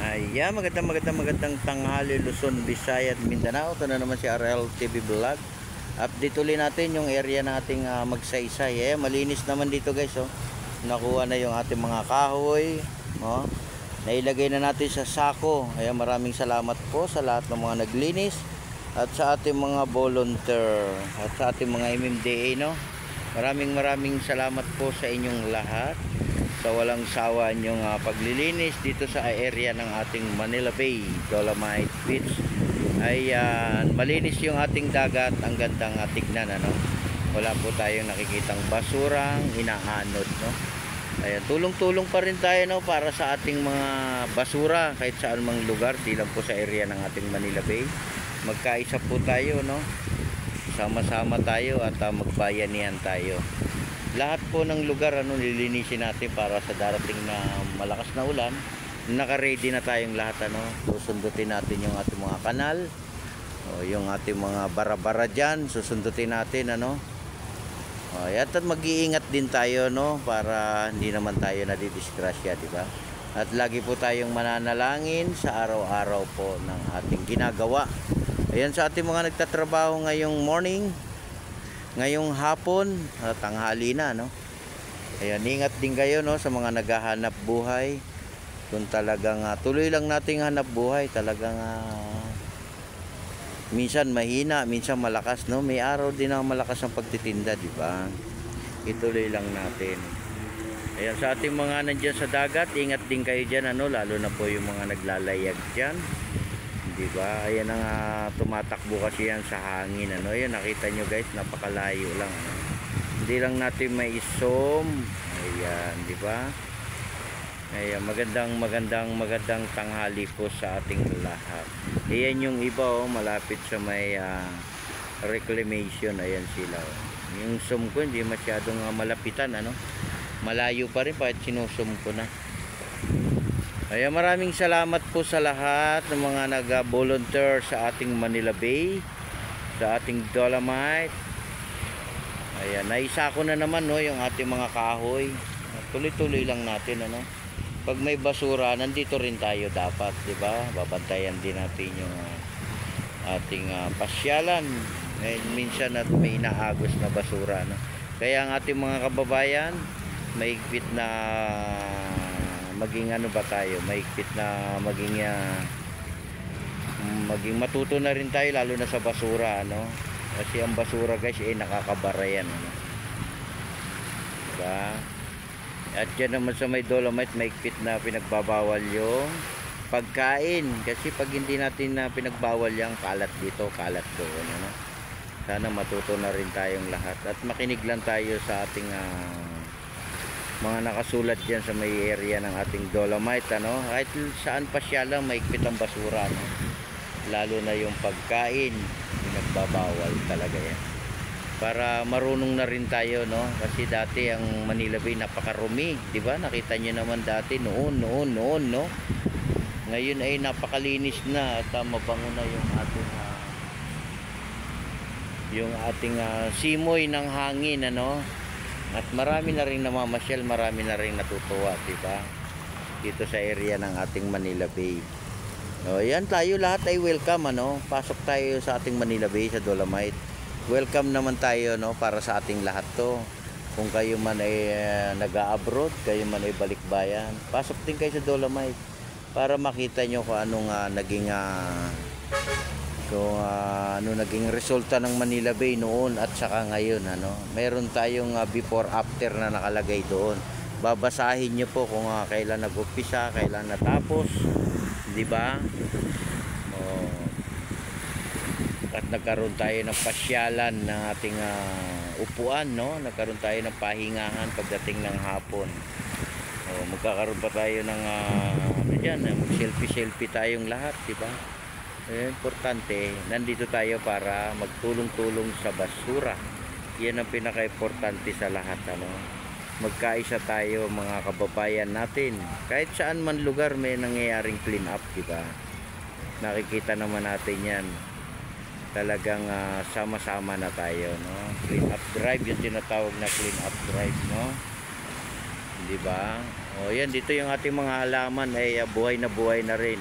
Ayan, magandang tanghali Luzon, Visayas, Mindanao. Ito na naman si RL TV Vlog. Update ulit natin yung area ng ating magsaysay. Malinis naman dito guys. Oh. Nakuha na yung ating mga kahoy. Oh. Nailagay na natin sa sako. Ayan, maraming salamat po sa lahat ng mga naglinis. At sa ating mga volunteer. At sa ating mga MMDA. No? Maraming salamat po sa inyong lahat. Sa walang sawa nyong paglilinis dito sa area ng ating Manila Bay, Dolomite Beach. Ayan, malinis yung ating dagat, ang gandang tignan, ano? Wala po tayong nakikitang basurang inaanod, no? Ayan, tulong-tulong pa rin tayo, no, para sa ating mga basura kahit saan mang lugar, di lang po sa area ng ating Manila Bay. Magkaisa po tayo, no? Sama-sama tayo at magbayanihan tayo. Lahat po ng lugar nililinisin natin para sa darating na malakas na ulan. Naka-ready na tayong lahat, ano. Susundutin natin yung ating mga kanal, o yung ating mga bara-bara diyan, susundutin natin, ano. At mag-iingat din tayo, no, para hindi naman tayo nadidisgrasya, di ba? At lagi po tayong mananalangin sa araw-araw po ng ating ginagawa. Ayan, sa ating mga nagtatrabaho ngayong morning, ngayong hapon, tanghali na, no? Ayan, ingat din kayo, no, sa mga naghahanap buhay. Kung talagang tuloy lang nating hanap buhay, talagang minsan mahina, minsan malakas, no? May araw din na malakas ang pagtitinda, di ba? Ituloy lang natin. Ayan, sa ating mga nandiyan sa dagat, ingat din kayo diyan, ano, lalo na po yung mga naglalayag diyan. Diba? Ayan ang tumatakbo kasi yan sa hangin, ano. Ayan, nakita nyo guys, napakalayo lang, ano? Hindi lang natin may zoom. Ayan, diba? Ayan, magandang tanghali po sa ating lahat. Ayan yung iba, oh, malapit sa may reclamation. Ayan sila, oh. Yung zoom ko hindi masyadong malapitan, ano. Malayo pa rin kahit sinusum ko na. Ayan, maraming salamat po sa lahat ng mga nag-volunteer sa ating Manila Bay, sa ating Dolomite. Ayan, naisako na naman, no, yung ating mga kahoy. Tuloy-tuloy lang natin, ano. Pag may basura, nandito rin tayo dapat, di ba? Babantayan din natin yung ating pasyalan. Minsan at may inaagos na basura, no. Kaya ang ating mga kababayan, maigpit na maging ano ba tayo, maigpit na maging matuto na rin tayo, lalo na sa basura, ano. Kasi ang basura guys nakakabara yan, ano. Diba? At dyan naman sa may Dolomite, maigpit na pinagbabawal yung pagkain, kasi pag hindi natin pinagbawal yung kalat dito, kalat doon, ano. Sana matuto na rin tayong lahat at makinig lang tayo sa ating mga nakasulat dyan sa may area ng ating Dolomite, ano. Kahit saan pa siya lang maigpit ang basura, no? Lalo na yung pagkain, pinagbabawal talaga yan, para marunong na rin tayo, no. Kasi dati ang Manila Bay napakarumi, di ba? Nakita nyo naman dati noon, no. Ngayon ay napakalinis na at mabango na yung ating simoy ng hangin, ano. At marami na rin namamasyal, marami na rin natutuwa, diba? Dito sa area ng ating Manila Bay. O, yan, tayo lahat ay welcome, ano? Pasok tayo sa ating Manila Bay, sa Dolomite. Welcome naman tayo, no, para sa ating lahat to. Kung kayo man ay nag-a-abroad, kayo man ay balikbayan, pasok din kayo sa Dolomite para makita nyo kung anong naging naging resulta ng Manila Bay noon at saka ngayon, ano. Meron tayong before after na nakalagay doon. Babasahin niyo po kung kailan nag-umpisa, kailan natapos, di ba? At nagkaroon tayo ng pasyalan ng ating upuan, no. Nagkaroon tayo ng pahingahan pagdating ng hapon. Magkakaroon pa tayo ng mag-selfie tayong lahat, di ba? Importante, nandito tayo para magtulong-tulong sa basura. Yan ang pinaka-importante sa lahat, ano. Magkaisa tayo, mga kababayan natin. Kahit saan man lugar may nangyayaring clean up, diba? Nakikita naman natin yan. Talagang sama-sama na tayo, no. Clean up drive, yung tinatawag na clean up drive, no. Diba? O yan, dito yung ating mga halaman ay buhay na rin.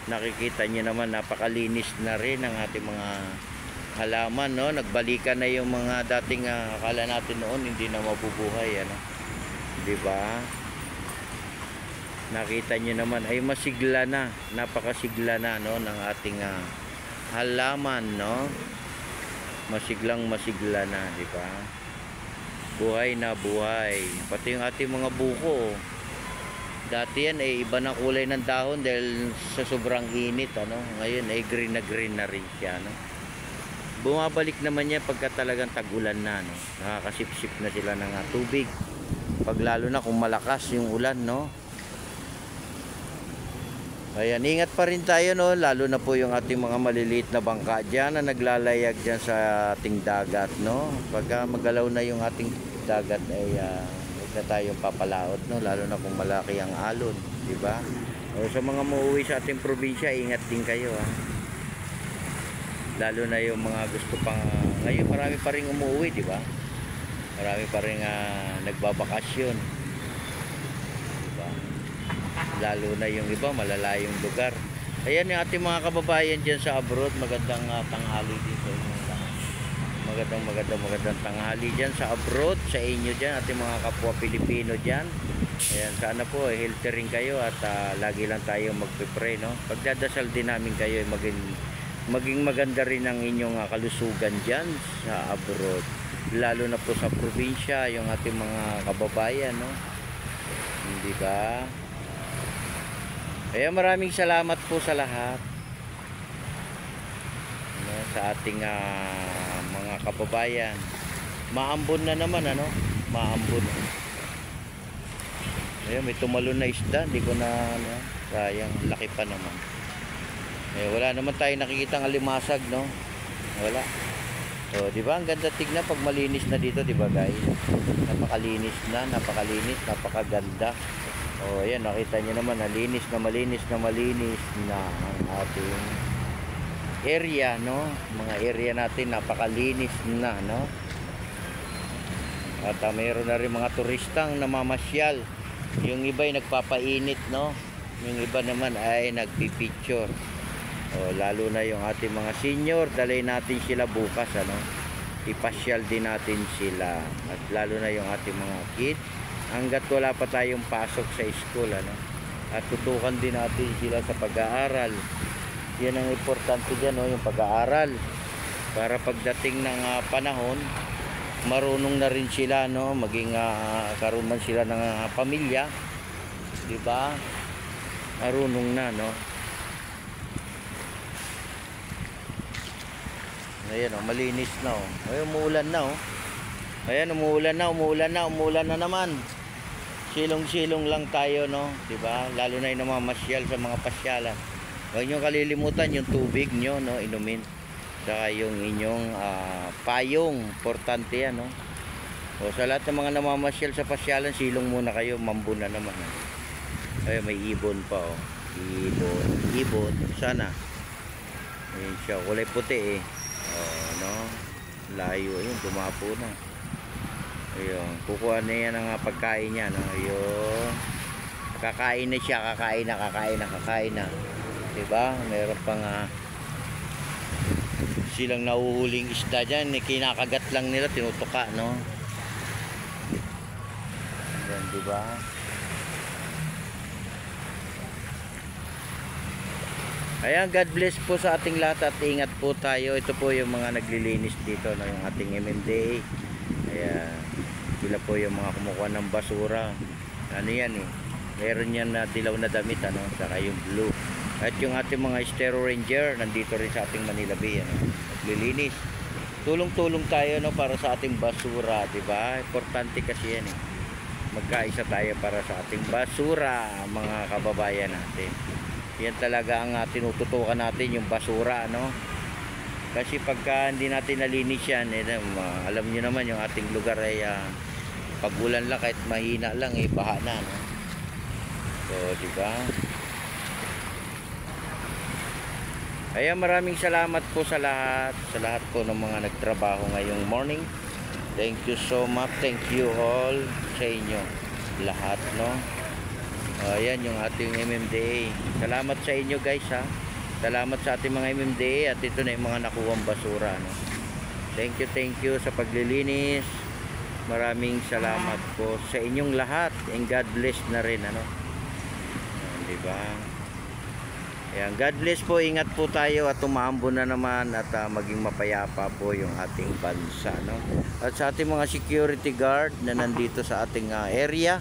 Nakikita nyo naman, napakalinis na rin ang ating mga halaman, no? Nagbalikan na yung mga dating akala natin noon hindi na mabubuhay, ano? 'Di ba? Nakita nyo naman ay masigla na, napakasigla na, no, ng ating halaman, no? Masiglang masigla na, 'di ba? Buhay na buhay. Pati yung ating mga buko, dati yan ay iba na kulay ng dahon dahil sa sobrang init, ano? Ngayon ay green na rin siya, no? Bumabalik naman niya pagka talagang tag-ulan na, no? Nakakasipsip na sila ng tubig. Pag lalo na kung malakas yung ulan, no? Ayan, ingat pa rin tayo, no? Lalo na po yung ating mga maliliit na bangka dyan na naglalayag dyan sa ating dagat, no? Pagka magalaw na yung ating dagat ay huwag na tayong papalaot, no? Lalo na kung malaki ang alon, di ba? O sa mga muuwi sa ating probinsya, ingat din kayo, ha? Lalo na yung mga gusto pang ngayon marami pa rin umuwi, di ba? Marami pa rin nagbabakasyon, di ba? Lalo na yung iba malalayong lugar. Ayan yung ating mga kababayan dyan sa abroad. Magandang tanghali dito. Magandang tanghali dyan sa abroad, sa inyo dyan, ating mga kapwa Pilipino dyan. Ayan, sana po healthy rin kayo at lagi lang tayo magpipray, no? Pagdadasal din namin kayo maging maganda rin ang inyong kalusugan dyan sa abroad, lalo na po sa probinsya, yung ating mga kababayan, no? Hindi ba? Kaya maraming salamat po sa lahat, no, sa ating mga kababayan. Maambon na naman, ano? Maambon. Ayun, may tumalon na isda, hindi ko na, ano, sayang, laki pa naman. Wala naman tayo nakikita ng alimasag, no? Wala. So, di ba? Ang ganda tignan pag malinis na dito, di ba, guys? Napakalinis na, napakaganda. Oh, ayan, nakita niyo naman, malinis na ang ating area, no? Mga area natin napakalinis na, no? At mayroon na rin mga turistang namamasyal. Yung iba ay nagpapainit, no? Yung iba naman ay nagpipicture. Oh, lalo na yung ating mga senior, dalay natin sila bukas, ano? Ipasyal din natin sila. At lalo na yung ating mga kids, hanggat wala pa tayong pasok sa school, ano? At tutukan din natin sila sa pag-aaral. Yan ang importante dyan, no? Yung pag-aaral. Para pagdating ng panahon, marunong na rin sila, no? Maging karoon man sila ng pamilya, di ba? Marunong na, no? Ayan, oh, malinis na, oh. Ay, umuulan na, oh. Ayan, umuulan na naman. Silong-silong lang tayo, no? Diba? Lalo na yung namamasyal sa mga pasyalan. Huwag nyo kalilimutan yung tubig nyo, no? Inumin. Saka yung inyong payong. Importante yan, no? O, sa lahat ng mga namamasyal sa pasyalan, silong muna kayo. Mambun na naman, no? Ay, may ibon pa, oh. Ibon. Sana. Ayan siya. Kulay puti, eh. Oh, no? Layo yun. Dumapo na. Ayun, kukuha na yan ang pagkain niya, no? Ayun, kakain na siya, kakain na, diba? Meron pang silang nahuhuling isda dyan, kinakagat lang nila, tinutuka, no? Ayan, diba? Ayan, God bless po sa ating lahat at ingat po tayo. Ito po yung mga naglilinis dito, no? Yung ating MMDA. Ayan, sila po yung mga kumukuha ng basura. Ano yan, eh, meron yan na dilaw na damit, ano, saka yung blue. At yung ating mga Estero Ranger nandito rin sa ating Manila Bay, ano, naglilinis. Tulong-tulong tayo, no, para sa ating basura, di ba? Importante kasi yan, eh. Magkaisa tayo para sa ating basura, mga kababayan natin. Yan talaga ang tinututukan natin, yung basura, no? Kasi pagka hindi natin nalinis yan, alam nyo naman yung ating lugar ay pag-ulan lang, kahit mahina lang, baha na, no? So, diba? Ayan, maraming salamat po sa lahat po ng mga nagtrabaho ngayong morning. Thank you so much. Thank you all sa inyo lahat, no? Ayan yung ating MMDA. Salamat sa inyo guys ha. Salamat sa ating mga MMDA. At ito na yung mga nakuwang basura, no? Thank you sa paglilinis. Maraming salamat po sa inyong lahat. And God bless na rin, ano? Diba? Ayan, God bless po. Ingat po tayo at umaambon na naman at maging mapayapa po yung ating bansa, no? At sa ating mga security guard na nandito sa ating area,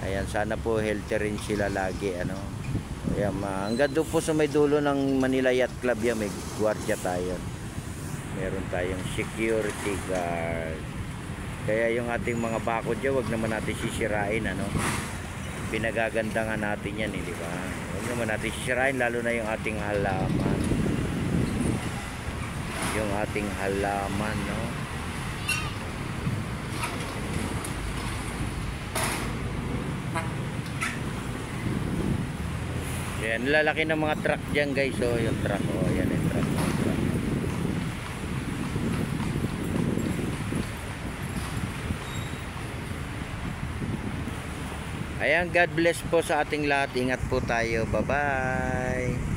ayan, sana po healthy rin sila lagi, ano? Ayan, hanggang doon po sa may dulo ng Manila Yacht Club yan, may gwardiya tayo. Meron tayong security guard. Kaya yung ating mga bakod dyan, wag naman natin sisirain, ano? Pinagaganda nga natin yan, di ba? Huwag naman natin sisirain, lalo na yung ating halaman. Yung ating halaman, no? Yan, lalaki ng mga truck dyan guys. Oh, yung truck, oh, yan yung truck. Ayan, God bless po sa ating lahat. Ingat po tayo. Bye-bye.